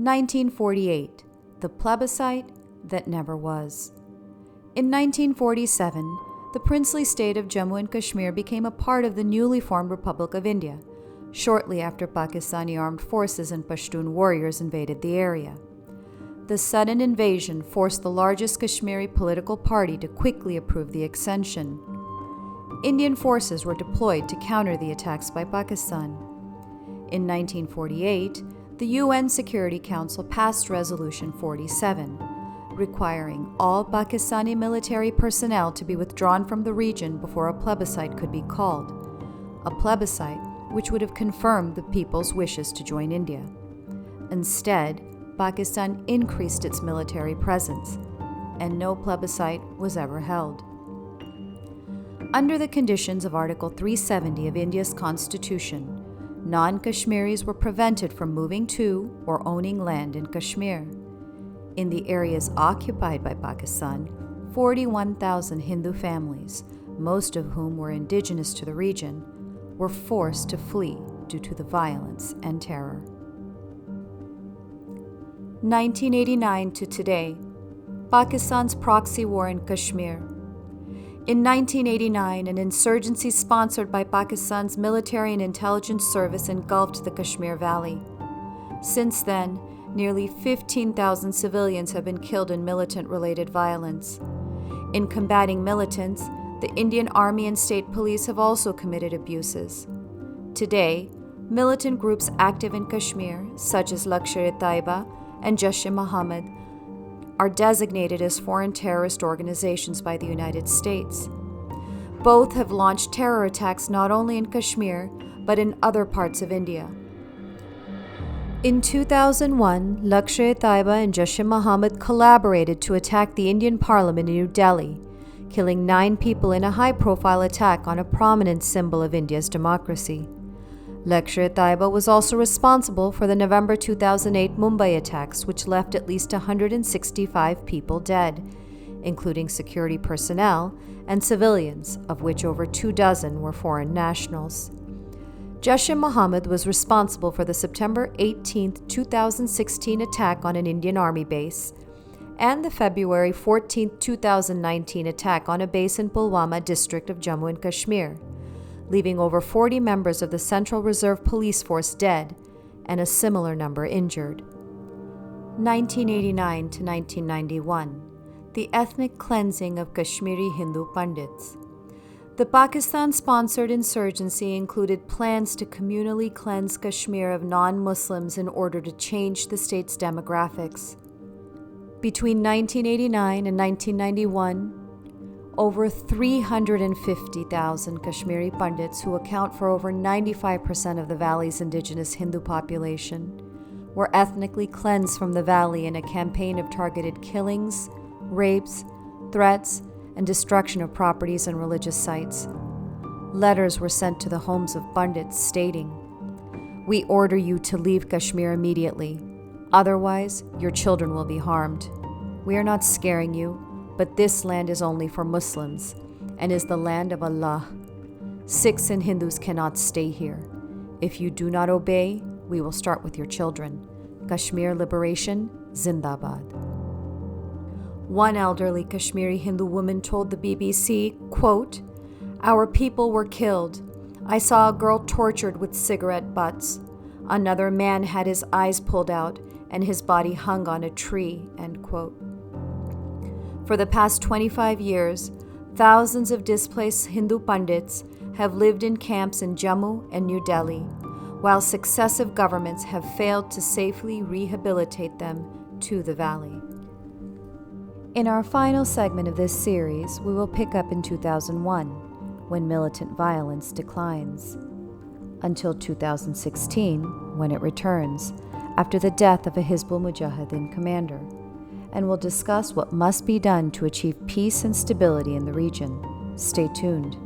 1948, the plebiscite that never was. In 1947, the princely state of Jammu and Kashmir became a part of the newly formed Republic of India, shortly after Pakistani armed forces and Pashtun warriors invaded the area. The sudden invasion forced the largest Kashmiri political party to quickly approve the accession. Indian forces were deployed to counter the attacks by Pakistan. In 1948, the UN Security Council passed Resolution 47, requiring all Pakistani military personnel to be withdrawn from the region before a plebiscite could be called, a plebiscite which would have confirmed the people's wishes to join India. Instead, Pakistan increased its military presence, and no plebiscite was ever held. Under the conditions of Article 370 of India's constitution, non-Kashmiris were prevented from moving to or owning land in Kashmir. In the areas occupied by Pakistan, 41,000 Hindu families, most of whom were indigenous to the region, were forced to flee due to the violence and terror. 1989 to today, Pakistan's proxy war in Kashmir. In 1989, an insurgency sponsored by Pakistan's military and intelligence service engulfed the Kashmir Valley. Since then, nearly 15,000 civilians have been killed in militant-related violence. In combating militants, the Indian Army and state police have also committed abuses. Today, militant groups active in Kashmir, such as Lashkar-e-Taiba and Jaish-e-Mohammed, are designated as foreign terrorist organizations by the United States. Both have launched terror attacks not only in Kashmir, but in other parts of India. In 2001, Lashkar-e-Taiba and Jaish-e-Mohammed collaborated to attack the Indian Parliament in New Delhi, killing 9 people in a high-profile attack on a prominent symbol of India's democracy. Lashkar-e-Taiba was also responsible for the November 2008 Mumbai attacks, which left at least 165 people dead, including security personnel and civilians, of which over 24 were foreign nationals. Jaish-e-Mohammed was responsible for the September 18, 2016 attack on an Indian Army base and the February 14, 2019 attack on a base in Pulwama district of Jammu and Kashmir, leaving over 40 members of the Central Reserve Police Force dead and a similar number injured. 1989 to 1991, the ethnic cleansing of Kashmiri Hindu Pandits. The Pakistan-sponsored insurgency included plans to communally cleanse Kashmir of non-Muslims in order to change the state's demographics. Between 1989 and 1991, over 350,000 Kashmiri Pandits, who account for over 95% of the valley's indigenous Hindu population, were ethnically cleansed from the valley in a campaign of targeted killings, rapes, threats, and destruction of properties and religious sites. Letters were sent to the homes of Pandits stating, "We order you to leave Kashmir immediately. Otherwise, your children will be harmed. We are not scaring you, but this land is only for Muslims and is the land of Allah. Sikhs and Hindus cannot stay here. If you do not obey, we will start with your children. Kashmir Liberation, Zindabad." One elderly Kashmiri Hindu woman told the BBC, quote, "Our people were killed. I saw a girl tortured with cigarette butts. Another man had his eyes pulled out and his body hung on a tree," end quote. For the past 25 years, thousands of displaced Hindu Pandits have lived in camps in Jammu and New Delhi, while successive governments have failed to safely rehabilitate them to the valley. In our final segment of this series, we will pick up in 2001, when militant violence declines, until 2016, when it returns, after the death of a Hizbul Mujahideen commander, and we'll discuss what must be done to achieve peace and stability in the region. Stay tuned.